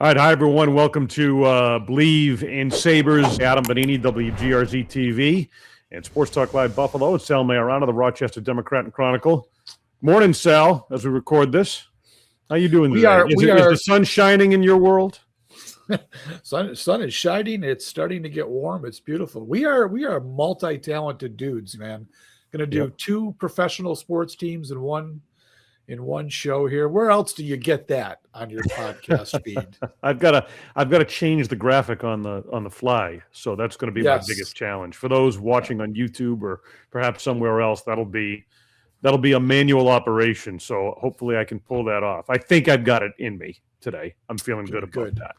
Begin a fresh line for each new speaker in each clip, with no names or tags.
All right, hi everyone. Welcome to Believe in Sabres. Adam Benigni, WGRZ TV, and Sports Talk Live Buffalo. It's Sal Maiorana, the Rochester Democrat and Chronicle. Morning, Sal. As we record this, how you doing today? Is the sun shining in your world?
Sun is shining. It's starting to get warm. It's beautiful. We are multi-talented dudes, man. Going to do two professional sports teams in one show here. Where else do you get that on your podcast feed?
I've got to change the graphic on the fly, so that's going to be my biggest challenge. For those watching on YouTube or perhaps somewhere else, that'll be a manual operation. So hopefully I can pull that off. I think I've got it in me today. I'm feeling good about that.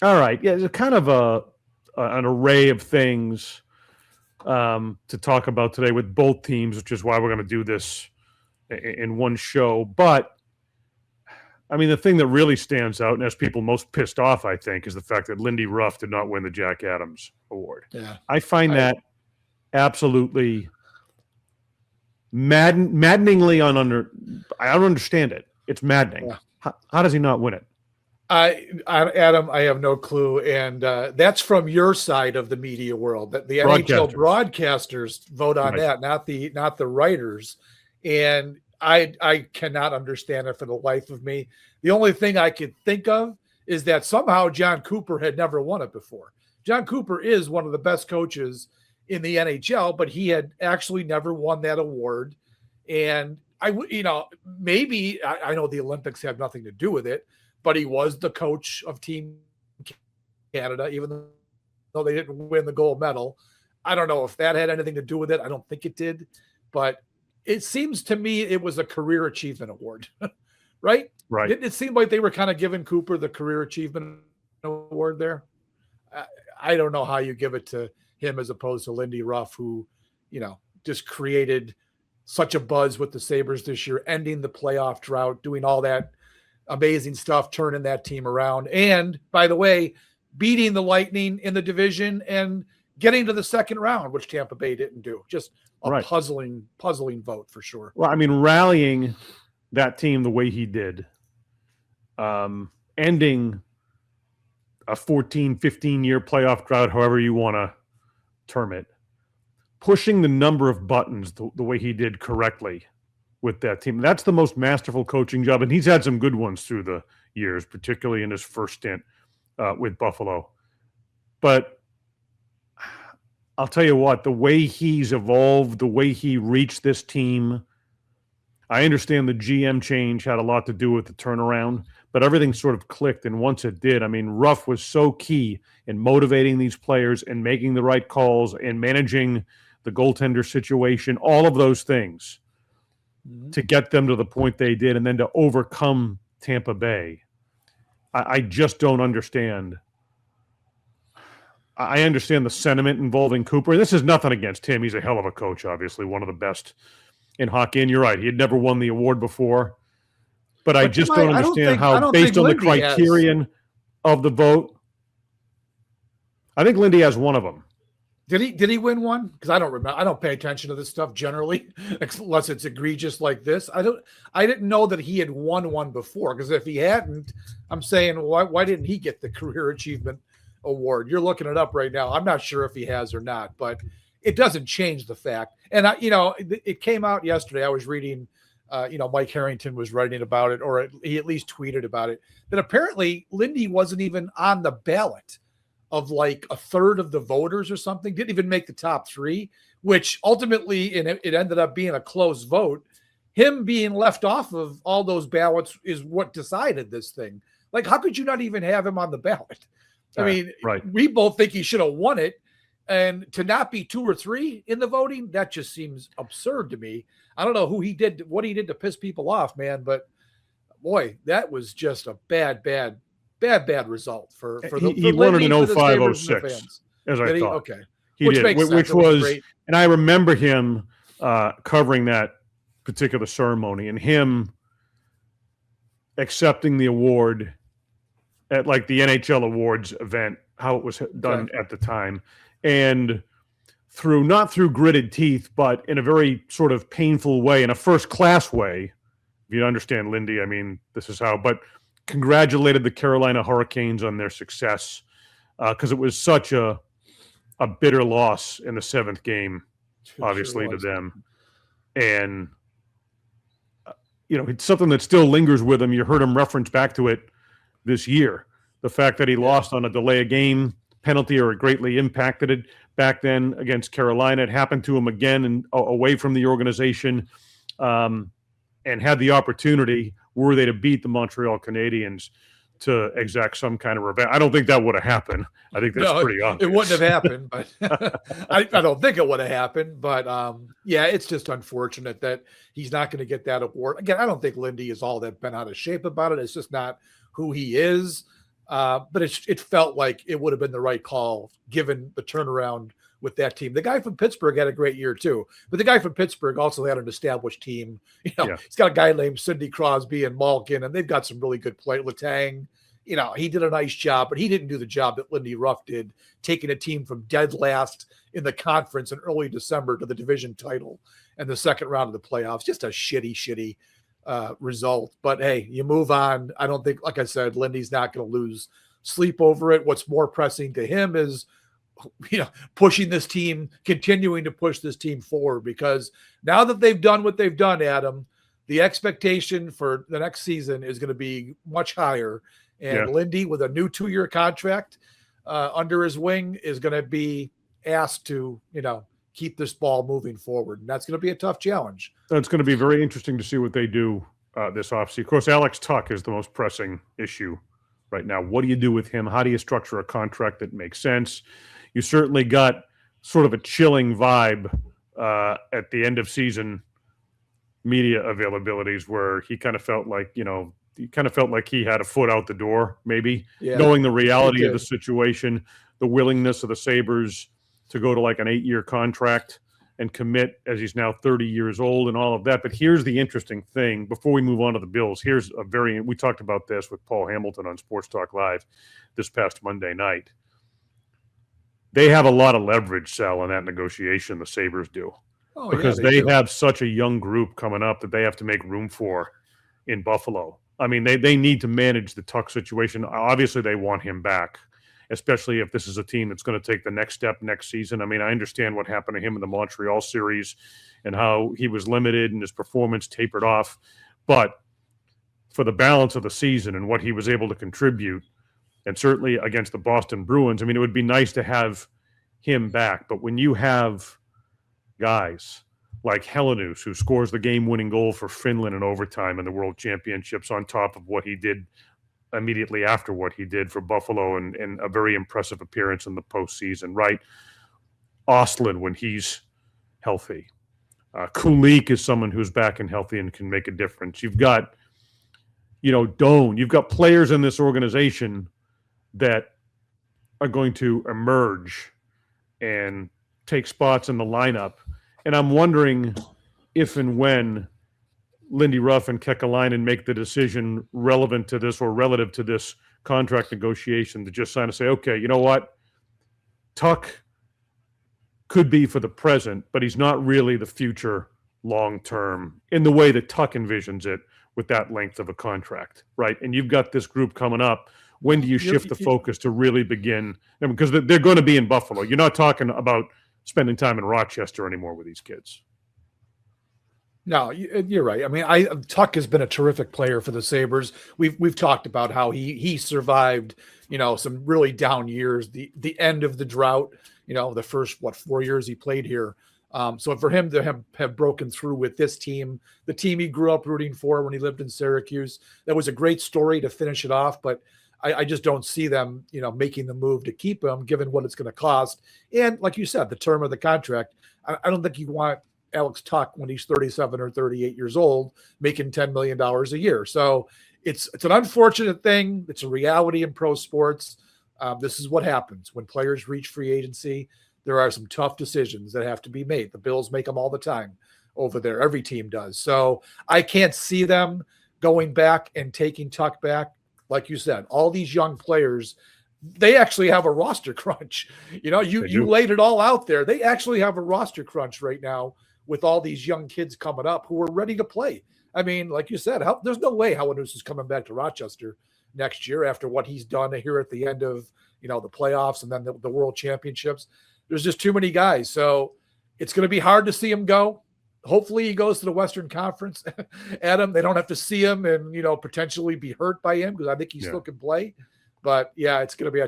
All right, yeah, it's kind of an array of things to talk about today with both teams, which is why we're going to do this in one show. But I mean, the thing that really stands out and has people most pissed off, I think, is the fact that Lindy Ruff did not win the Jack Adams Award. Yeah, I find that absolutely maddeningly I don't understand it. It's maddening. Yeah. How does he not win it?
Adam, I have no clue, and that's from your side of the media world. That the NHL broadcasters vote on that, not the writers. And I cannot understand it for the life of me. The only thing I could think of is that somehow Jon Cooper had never won it before. Jon Cooper is one of the best coaches in the NHL, but he had actually never won that award. And I know the Olympics have nothing to do with it, but he was the coach of Team Canada, even though they didn't win the gold medal. I don't know if that had anything to do with it. I don't think it did, but it seems to me it was a career achievement award, right?
Right.
It seemed like they were kind of giving Cooper the career achievement award there. I don't know how you give it to him as opposed to Lindy Ruff, who, just created such a buzz with the Sabres this year, ending the playoff drought, doing all that amazing stuff, turning that team around. And by the way, beating the Lightning in the division and getting to the second round, which Tampa Bay didn't do. Just a puzzling vote for sure.
Well, I mean, rallying that team the way he did, ending a 14, 15-year playoff drought, however you want to term it, pushing the number of buttons the way he did correctly with that team. That's the most masterful coaching job, and he's had some good ones through the years, particularly in his first stint with Buffalo. But I'll tell you what, the way he's evolved, the way he reached this team, I understand the GM change had a lot to do with the turnaround, but everything sort of clicked, and once it did, I mean, Ruff was so key in motivating these players and making the right calls and managing the goaltender situation, all of those things, to get them to the point they did and then to overcome Tampa Bay. I just don't understand. I understand the sentiment involving Cooper. This is nothing against him. He's a hell of a coach, obviously, one of the best in hockey. And you're right, he had never won the award before. But I just don't understand how, based on the criterion of the vote, I think Lindy has one of them.
Did he win one? Because I don't remember. I don't pay attention to this stuff generally, unless it's egregious like this. I didn't know that he had won one before. Because if he hadn't, I'm saying why didn't he get the career achievement award? You're looking it up right now. I'm not sure if he has or not, but it doesn't change the fact. And it came out yesterday. I was reading, Mike Harrington was writing about it, or he at least tweeted about it, that apparently Lindy wasn't even on the ballot of like a third of the voters or something, didn't even make the top three, which ultimately it ended up being a close vote. Him being left off of all those ballots is what decided this thing. Like, how could you not even have him on the ballot? I mean, we both think he should have won it, and to not be 2 or 3 in the voting, that just seems absurd to me. I don't know what he did to piss people off, man, but boy, that was just a bad result for the
he won it in 05-06, as I thought.
Okay.
He did, which was great. And I remember him covering that particular ceremony and him accepting the award at like the NHL Awards event, how it was done at the time. And not through gritted teeth, but in a very sort of painful way, in a first-class way. If you understand Lindy, I mean, this is how, but congratulated the Carolina Hurricanes on their success because it was such a bitter loss in the 7th game, obviously, to them. And, it's something that still lingers with him. You heard him reference back to it this year. The fact that he lost on a delay of game penalty, or it greatly impacted it back then against Carolina. It happened to him again and away from the organization, and had the opportunity, were they to beat the Montreal Canadiens, to exact some kind of revenge. I don't think that would have happened. I think that's pretty obvious.
It wouldn't have happened, but I don't think it would have happened. But yeah, it's just unfortunate that he's not going to get that award. Again, I don't think Lindy is all that bent out of shape about it. It's just not who he is. But it felt like it would have been the right call given the turnaround with that team. The guy from Pittsburgh had a great year too, but the guy from Pittsburgh also had an established team. He's got a guy named Sidney Crosby and Malkin, and they've got some really good play. Letang, he did a nice job, but he didn't do the job that Lindy Ruff did, taking a team from dead last in the conference in early December to the division title and the second round of the playoffs. Just a shitty result. But hey, you move on. I don't think, like I said, Lindy's not going to lose sleep over it. What's more pressing to him is pushing this team, continuing to push this team forward, because now that they've done what they've done, Adam, the expectation for the next season is going to be much higher. And Lindy, with a new 2-year contract under his wing, is going to be asked to, keep this ball moving forward. And that's going to be a tough challenge.
It's going to be very interesting to see what they do this offseason. Of course, Alex Tuch is the most pressing issue right now. What do you do with him? How do you structure a contract that makes sense? You certainly got sort of a chilling vibe at the end of season media availabilities, where he kind of felt like, he had a foot out the door, maybe, knowing the reality of the situation, the willingness of the Sabres to go to like an 8-year contract and commit, as he's now 30 years old and all of that. But here's the interesting thing before we move on to the Bills. We talked about this with Paul Hamilton on Sports Talk Live this past Monday night. They have a lot of leverage, Sal, in that negotiation, the Sabres do. Because they have such a young group coming up that they have to make room for in Buffalo. I mean, they need to manage the Tuch situation. Obviously, they want him back, especially if this is a team that's going to take the next step next season. I mean, I understand what happened to him in the Montreal series and how he was limited and his performance tapered off. But for the balance of the season and what he was able to contribute, and certainly against the Boston Bruins, I mean, it would be nice to have him back. But when you have guys like Helenus, who scores the game-winning goal for Finland in overtime in the World Championships, on top of what he did immediately after what he did for Buffalo and a very impressive appearance in the postseason, right? Ostlund, when he's healthy. Kulik is someone who's back and healthy and can make a difference. You've got, Doan. You've got players in this organization that are going to emerge and take spots in the lineup. And I'm wondering if and when Lindy Ruff and Kekalainen make the decision relevant to this or relative to this contract negotiation to just sign and say, okay, you know what? Tuch could be for the present, but he's not really the future long-term in the way that Tuch envisions it with that length of a contract, right? And you've got this group coming up. When do you shift the focus to really begin? Because they're going to be in Buffalo. You're not talking about spending time in Rochester anymore with these kids.
No, you're right. I mean, Tuch has been a terrific player for the Sabres. We've talked about how he survived, some really down years, the end of the drought, the first 4 years he played here. So for him to have broken through with this team, the team he grew up rooting for when he lived in Syracuse, that was a great story to finish it off. But I just don't see them, making the move to keep him, given what it's going to cost. And like you said, the term of the contract, I don't think you want Alex Tuch when he's 37 or 38 years old, making $10 million a year. So it's an unfortunate thing. It's a reality in pro sports. This is what happens when players reach free agency. There are some tough decisions that have to be made. The Bills make them all the time over there. Every team does. So I can't see them going back and taking Tuch back. Like you said, all these young players, they actually have a roster crunch. You laid it all out there. They actually have a roster crunch right now with all these young kids coming up who are ready to play. I mean, like you said, there's no way Helenus is coming back to Rochester. next year after what he's done here at the end of, the playoffs and then the World Championships. There's just too many guys. So it's going to be hard to see him go. Hopefully he goes to the Western Conference, Adam. They don't have to see him and, potentially be hurt by him because I think he still can play. But yeah, it's going to be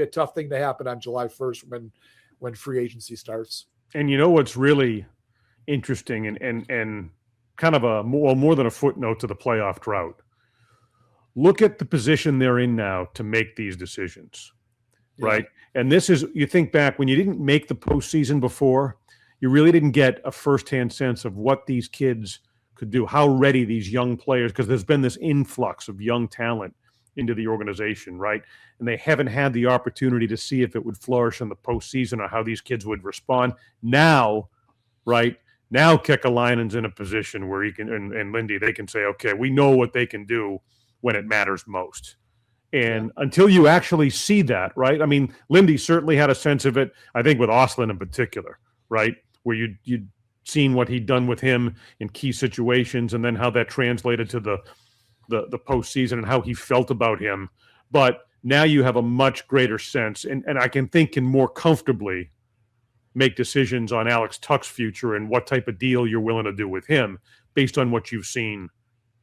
a tough thing to happen on July 1st when free agency starts.
And what's really interesting and kind of more than a footnote to the playoff drought. Look at the position they're in now to make these decisions, right? And this is, you think back when you didn't make the postseason before, you really didn't get a firsthand sense of what these kids could do, how ready these young players, because there's been this influx of young talent into the organization, right? And they haven't had the opportunity to see if it would flourish in the postseason or how these kids would respond. Now, right? Now Kekalainen's in a position where he can, and Lindy, they can say, okay, we know what they can do when it matters most. And until you actually see that, right? I mean, Lindy certainly had a sense of it, I think with Ostlund in particular, right? Where you'd seen what he'd done with him in key situations and then how that translated to the postseason and how he felt about him. But now you have a much greater sense and I can more comfortably make decisions on Alex Tuch's future and what type of deal you're willing to do with him based on what you've seen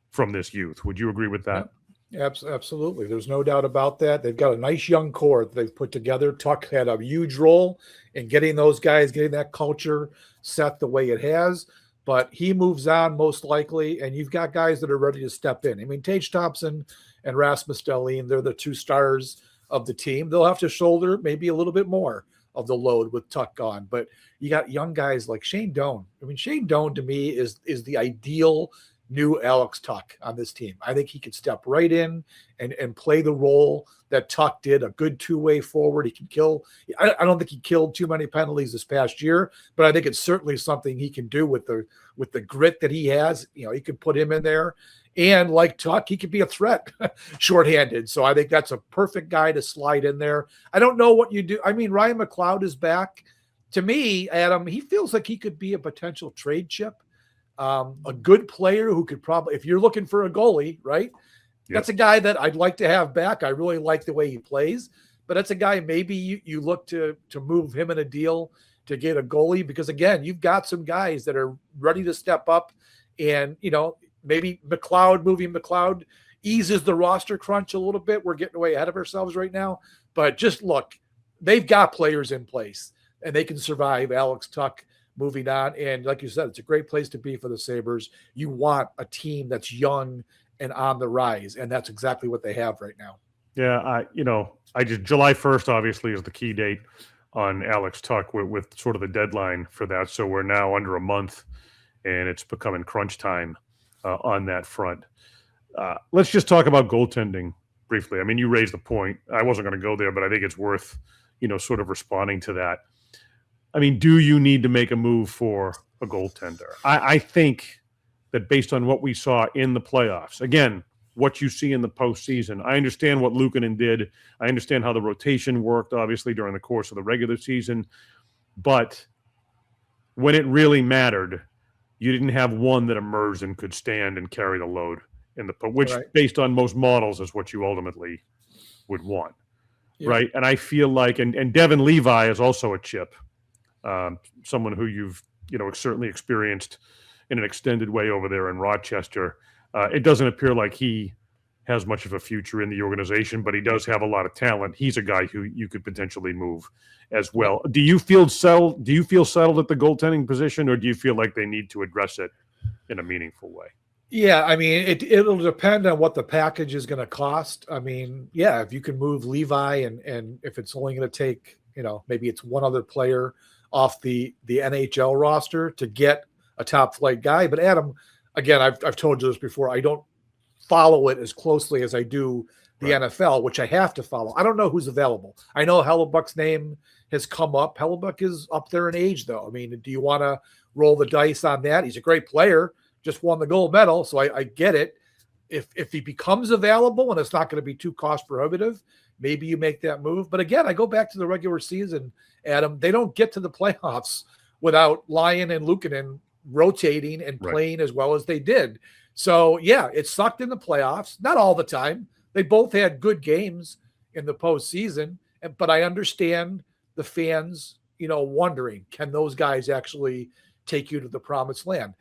from this youth. Would you agree with that?
Yeah, absolutely. There's no doubt about that. They've got a nice young core that they've put together. Tuch had a huge role in getting those guys, getting that culture set the way it has. But he moves on most likely, and you've got guys that are ready to step in. I mean, Tage Thompson and Rasmus Dahlin, they're the two stars of the team. They'll have to shoulder maybe a little bit more of the load with Tuch gone. But you got young guys like Shane Doan. I mean, Shane Doan to me is the ideal new Alex Tuch on this team. I think he could step right in and play the role that Tuch did, a good two-way forward. He can kill. I don't think he killed too many penalties this past year, but I think it's certainly something he can do with the grit that he has. He could put him in there. And like Tuch, he could be a threat shorthanded. So I think that's a perfect guy to slide in there. I don't know what you do. I mean, Ryan McLeod is back. To me, Adam, he feels like he could be a potential trade chip. A good player who could probably, if you're looking for a goalie, right? Yep. That's a guy that I'd like to have back. I really like the way he plays, but that's a guy maybe you look to move him in a deal to get a goalie because, again, you've got some guys that are ready to step up and, maybe moving McLeod eases the roster crunch a little bit. We're getting way ahead of ourselves right now, but just look, they've got players in place and they can survive Alex Tuch moving on. And like you said, it's a great place to be for the Sabres. You want a team that's young and on the rise, and that's exactly what they have right now.
Yeah, July 1st obviously is the key date on Alex Tuch with sort of the deadline for that. So we're now under a month, and it's becoming crunch time on that front. Let's just talk about goaltending briefly. I mean, you raised the point. I wasn't going to go there, but I think it's worth, sort of responding to that. I mean, do you need to make a move for a goaltender? I think that based on what we saw in the playoffs, again, what you see in the postseason, I understand what Luukkonen did. I understand how the rotation worked, obviously, during the course of the regular season. But when it really mattered, you didn't have one that emerged and could stand and carry the load in the which, right, based on most models, is what you ultimately would want, right? And I feel like, and Devon Levi is also a chip. Someone who you've, certainly experienced in an extended way over there in Rochester. It doesn't appear like he has much of a future in the organization, but he does have a lot of talent. He's a guy who you could potentially move as well. Do you feel settled at the goaltending position, or do you feel like they need to address it in a meaningful way?
Yeah, I mean, it'll depend on what the package is going to cost. I mean, yeah, if you can move Levi and if it's only going to take, maybe it's one other player off the NHL roster to get a top flight guy. But Adam, again, I've told you this before, I don't follow it as closely as I do the NFL, which I have to follow. I don't know who's available. I know Hellebuck's name has come up. Hellebuck is up there in age, though. I mean, do you want to roll the dice on that? He's a great player, just won the gold medal, so I get it. If he becomes available and it's not going to be too cost prohibitive, maybe you make that move. But again, I go back to the regular season, Adam. They don't get to the playoffs without Lyon and Luukkonen rotating and playing as well as they did. So, yeah, it sucked in the playoffs. Not all the time, They both had good games in the postseason, but I understand the fans, wondering, can those guys actually take you to the promised land?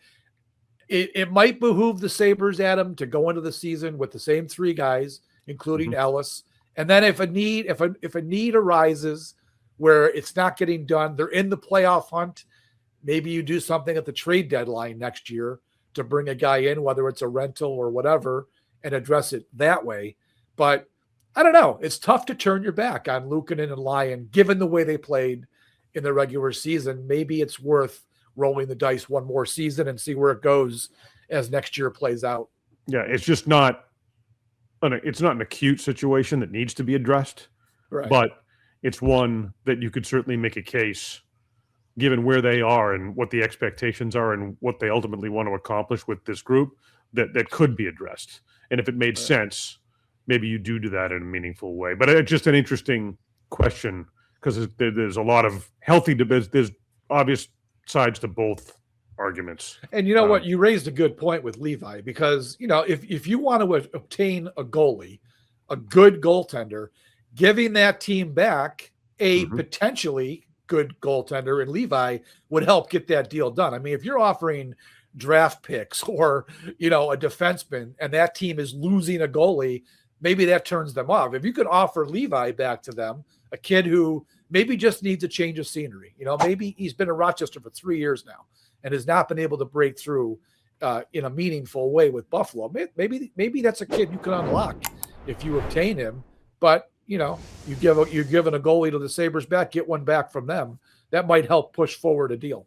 It might behoove the Sabres, Adam, to go into the season with the same three guys, including Ellis. And then if a need arises where it's not getting done, they're in the playoff hunt, maybe you do something at the trade deadline next year to bring a guy in, whether it's a rental or whatever, and address it that way. But I don't know. It's tough to turn your back on Luukkonen and Lyon, given the way they played in the regular season. Maybe it's worth rolling the dice one more season and see where it goes as next year plays out.
Yeah, it's just not an acute situation that needs to be addressed,
right?
But it's one that you could certainly make a case, given where they are and what the expectations are and what they ultimately want to accomplish with this group, that could be addressed. And if it made sense, maybe you do that in a meaningful way. But it's just an interesting question because there's a lot of healthy debate. There's obvious sides to both arguments.
And you know what? You raised a good point with Levi because, if you want to obtain a goalie, a good goaltender, giving that team back a potentially good goaltender in Levi would help get that deal done. I mean, if you're offering draft picks or, a defenseman and that team is losing a goalie, maybe that turns them off. If you could offer Levi back to them, a kid who maybe just needs a change of scenery, maybe he's been in Rochester for 3 years now and has not been able to break through in a meaningful way with Buffalo. Maybe that's a kid you can unlock if you obtain him. But you're giving a goalie to the Sabres back, get one back from them. That might help push forward a deal.